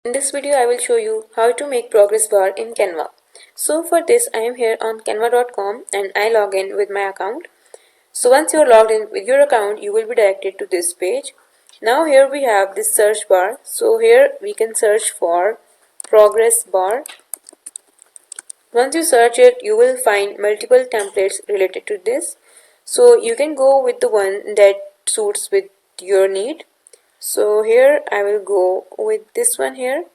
In this video, I will show you how to make progress bar in Canva. So for this, I am here on canva.com and I log in with my account. So once you are logged in with your account, you will be directed to this page. Now here we have this search bar. So here we can search for progress bar. Once you search it, you will find multiple templates related to this. So you can go with the one that suits with your need. So here I will go with this one here.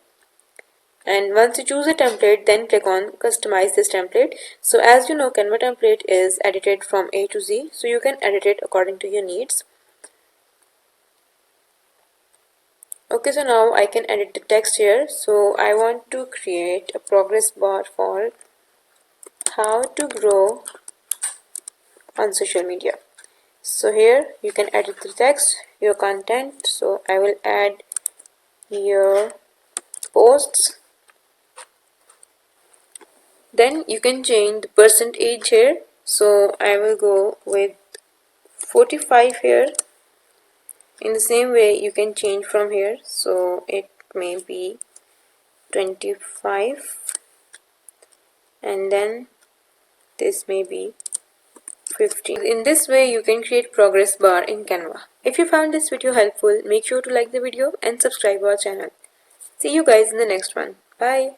And once you choose a template, then click on customize this template. So as you know, Canva template is edited from A to Z, so you can edit it according to your needs. Okay, so now I can edit the text here. So I want to create a progress bar for how to grow on social media. So here you can edit the text, your content. So I will add your posts. Then you can change the percentage here. So I will go with 45 here. In the same way, you can change from here. So it may be 25 and then this may be 50. In this way, you can create progress bar in Canva. If you found this video helpful, make sure to like the video and subscribe our channel. See you guys in the next one. Bye.